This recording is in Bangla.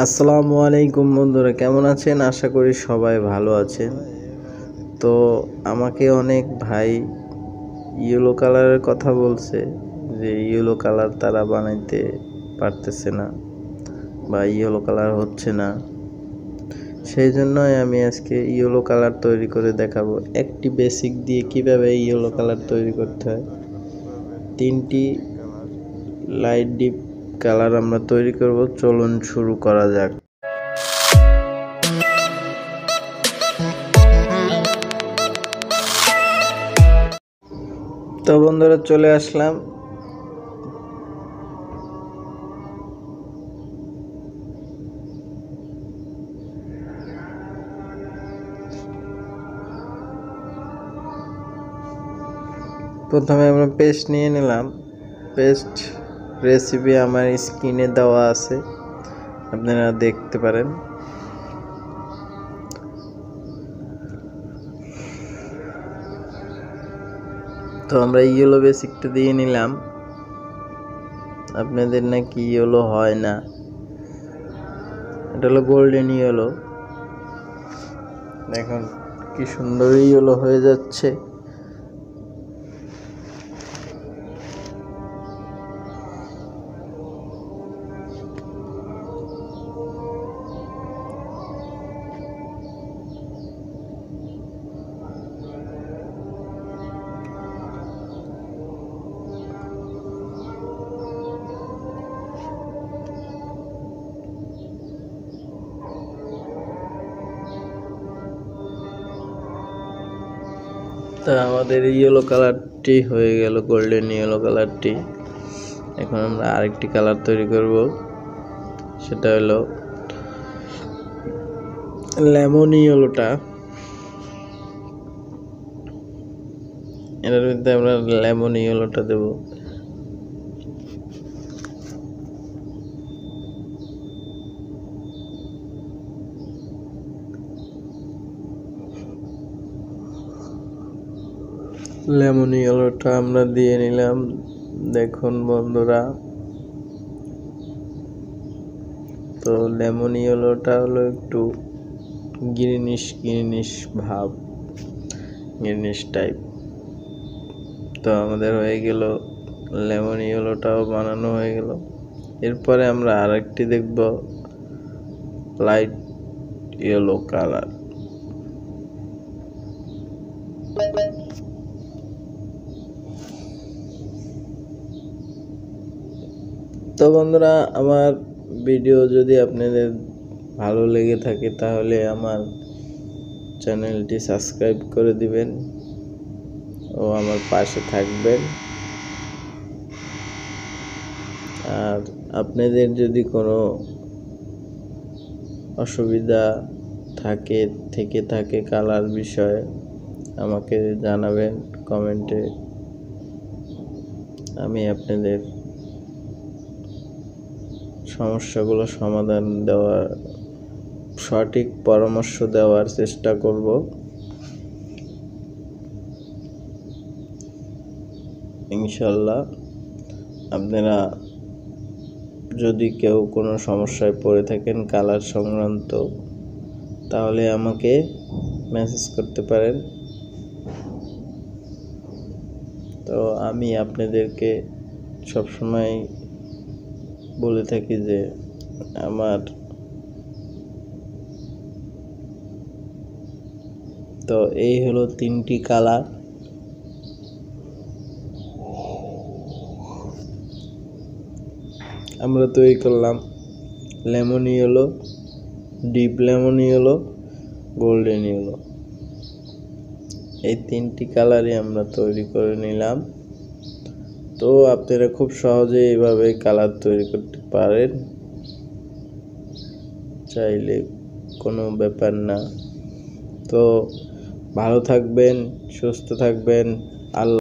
আসসালামু আলাইকুম বন্ধুরা, কেমন আছেন? আশা করি সবাই ভালো আছেন। তো আমাকে অনেক ভাই ইয়েলো কালারের কথা বলছে যে ইয়েলো কালার তারা বানাইতে পারতেছে না বা ইয়েলো কালার হচ্ছে না। সেই জন্যই আমি আজকে ইয়েলো কালার তৈরি করে দেখাবো। একটি বেসিক দিয়ে কিভাবে ইয়েলো কালার তৈরি করতে হয়। 3টি লাইট ডিপ কালার আমরা তৈরি করব। চলুন শুরু করা যাক। তো বন্ধুরা, চলে আসলাম। প্রথমে আমরা পেস্ট নিয়ে নিলাম। পেস্ট রেসিপি আমার স্ক্রিনে দেওয়া আছে, আপনারা দেখতে পারেন। তো আমরা ইয়েলো বেসিকটা দিয়ে নিলাম। আপনাদের নাকি ইয়েলো হয় না, এটা হলো গোল্ডেন ইয়েলো। দেখুন কি সুন্দর ইয়েলো হয়ে যাচ্ছে। তা আমাদের ইয়েলো কালারটি হয়ে গেল, গোল্ডেন ইয়েলো কালারটি। এখন আমরা আরেকটি কালার তৈরি করব, সেটা হলো লেমন ইয়েলোটা। এটার মধ্যে আমরা লেমন ইয়েলোটা দেব। লেমন ইয়েলোটা আমরা দিয়ে নিলাম। দেখুন বন্ধুরা, তো লেমন ইয়েলোটা হলো একটু গ্রিনিশ ভাব, গ্রিনিশ টাইপ। তো আমাদের হয়ে গেল, লেমন ইয়েলোটাও বানানো হয়ে গেল। এরপরে আমরা আরেকটি দেখব, লাইট ইয়েলো কালার। তো বন্ধুরা, আমার ভিডিও যদি আপনাদের ভালো লেগে থাকে তাহলে আমার চ্যানেলটি সাবস্ক্রাইব করে দিবেন ও আমার পাশে থাকবেন। আর আপনাদের যদি কোনো অসুবিধা থাকে কালার বিষয়ে আমাকে জানাবেন কমেন্টে। আমি আপনাদের সমস্যাগুলো সমাধান দেওয়ার, সঠিক পরামর্শ দেওয়ার চেষ্টা করব। ইনশাল্লাহ আপনারা যদি কেউ কোনো সমস্যায় পড়ে থাকেন কালার সংক্রান্ত, তাহলে আমাকে মেসেজ করতে পারেন। তো আমি আপনাদেরকে সবসময় বলে থাকি যে আমার তো এই হলো 3টি কালার। আমরা তৈরি করলাম lemon yellow, deep lemon yellow, golden yellow. এই 3টি কালারই আমরা তৈরি করে নিলাম। তো আপনারা খুব সহজে এইভাবে কালার তৈরি করতে পারেন, চাইলে কোনো ব্যাপার না। তো ভালো থাকবেন, সুস্থ থাকবেন। আল্লাহ।